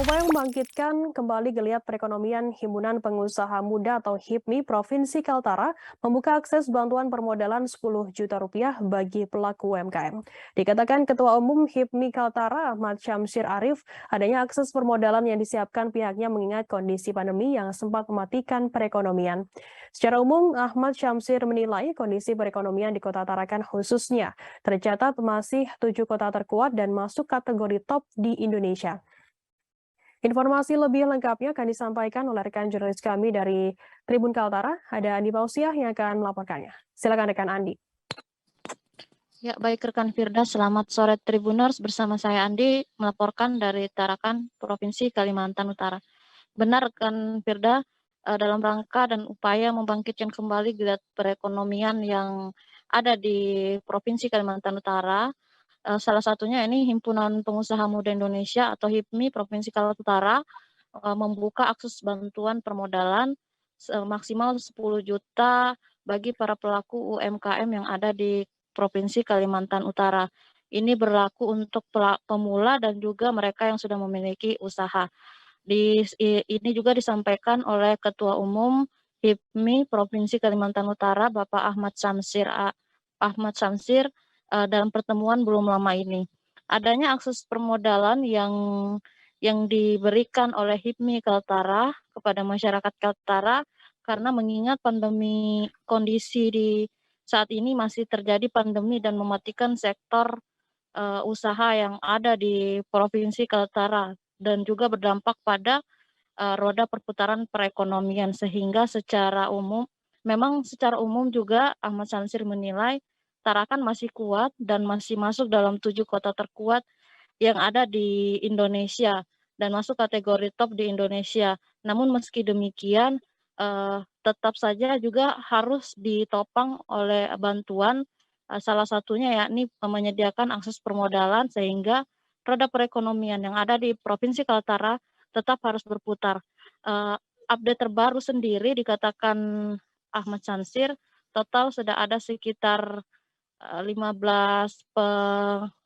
Upaya membangkitkan kembali geliat perekonomian Himpunan Pengusaha Muda atau HIPMI Provinsi Kaltara membuka akses bantuan permodalan 10 juta rupiah bagi pelaku UMKM. Dikatakan Ketua Umum HIPMI Kaltara Ahmad Syamsir Arif, adanya akses permodalan yang disiapkan pihaknya mengingat kondisi pandemi yang sempat mematikan perekonomian. Secara umum, Ahmad Syamsir menilai kondisi perekonomian di Kota Tarakan khususnya tercatat masih 7 kota terkuat dan masuk kategori top di Indonesia. Informasi lebih lengkapnya akan disampaikan oleh rekan jurnalis kami dari Tribun Kaltara, ada Andi Pausiah yang akan melaporkannya. Silakan rekan Andi. Ya, baik rekan Firda, selamat sore Tribuners. Bersama saya Andi melaporkan dari Tarakan, Provinsi Kalimantan Utara. Benar rekan Firda, dalam rangka dan upaya membangkitkan kembali geliat perekonomian yang ada di Provinsi Kalimantan Utara, salah satunya ini Himpunan Pengusaha Muda Indonesia atau HIPMI Provinsi Kalimantan Utara membuka akses bantuan permodalan maksimal 10 juta bagi para pelaku UMKM yang ada di Provinsi Kalimantan Utara. Ini berlaku untuk pemula dan juga mereka yang sudah memiliki usaha. Ini juga disampaikan oleh Ketua Umum HIPMI Provinsi Kalimantan Utara, Bapak Ahmad Syamsir dalam pertemuan belum lama ini. Adanya akses permodalan yang diberikan oleh HIPMI Kaltara kepada masyarakat Kaltara karena mengingat kondisi di saat ini masih terjadi pandemi dan mematikan sektor usaha yang ada di Provinsi Kaltara dan juga berdampak pada roda perputaran perekonomian sehingga secara umum juga Ahmad Syamsir menilai Tarakan masih kuat dan masih masuk dalam 7 kota terkuat yang ada di Indonesia dan masuk kategori top di Indonesia. Namun meski demikian, tetap saja juga harus ditopang oleh bantuan, salah satunya yakni menyediakan akses permodalan sehingga roda perekonomian yang ada di Provinsi Kaltara tetap harus berputar. Update terbaru sendiri dikatakan Ahmad Syamsir, total sudah ada sekitar 15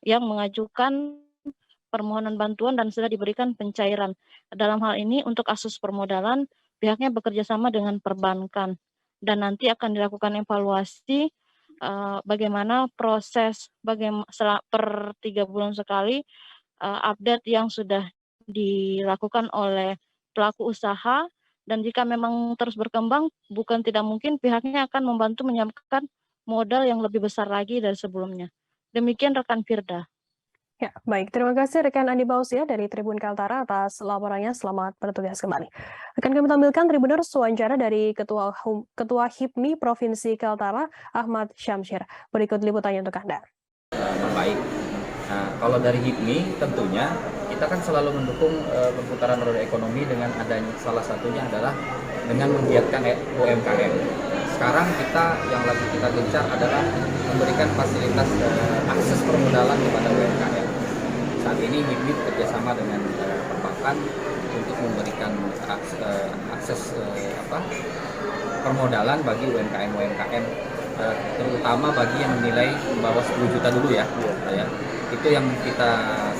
yang mengajukan permohonan bantuan dan sudah diberikan pencairan. Dalam hal ini untuk akses permodalan pihaknya bekerja sama dengan perbankan dan nanti akan dilakukan evaluasi bagaimana proses per 3 bulan sekali update yang sudah dilakukan oleh pelaku usaha dan jika memang terus berkembang bukan tidak mungkin pihaknya akan membantu menyiapkan modal yang lebih besar lagi dari sebelumnya. Demikian rekan Firda. Ya, baik. Terima kasih rekan Andi Pausiah dari Tribun Kaltara atas laporannya. Selamat bertugas kembali. Akan kami tampilkan Tribuners wawancara dari Ketua HIPMI Provinsi Kaltara, Ahmad Syamsir. Berikut liputannya untuk Anda. Baik. Nah, kalau dari HIPMI tentunya kita kan selalu mendukung perputaran roda ekonomi dengan adanya salah satunya adalah dengan menggiatkan UMKM. Sekarang yang lagi kita gencar adalah memberikan fasilitas akses permodalan kepada UMKM. Saat ini HIPMI bekerjasama dengan perbankan untuk memberikan akses permodalan bagi UMKM, terutama bagi yang nilai bawah 10 juta dulu ya. Itu yang kita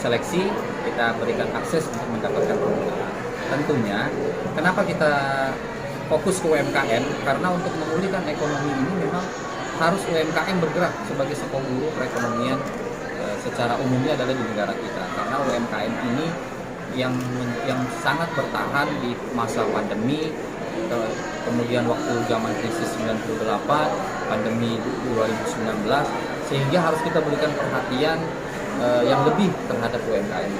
seleksi, kita berikan akses untuk mendapatkan permodalan. Tentunya, kenapa kita fokus ke UMKM? Karena untuk memulihkan ekonomi ini memang harus UMKM bergerak sebagai sepemburu perekonomian secara umumnya adalah di negara kita. Karena UMKM ini yang sangat bertahan di masa pandemi, kemudian waktu zaman krisis 98, pandemi 2019, sehingga harus kita berikan perhatian yang lebih terhadap UMKM.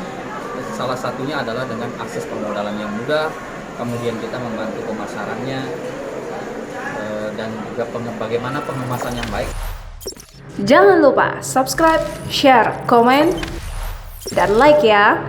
Salah satunya adalah dengan akses permodalan yang mudah, kemudian kita membantu pemasarannya, dan juga bagaimana pengemasan yang baik. Jangan lupa subscribe, share, komen, dan like ya!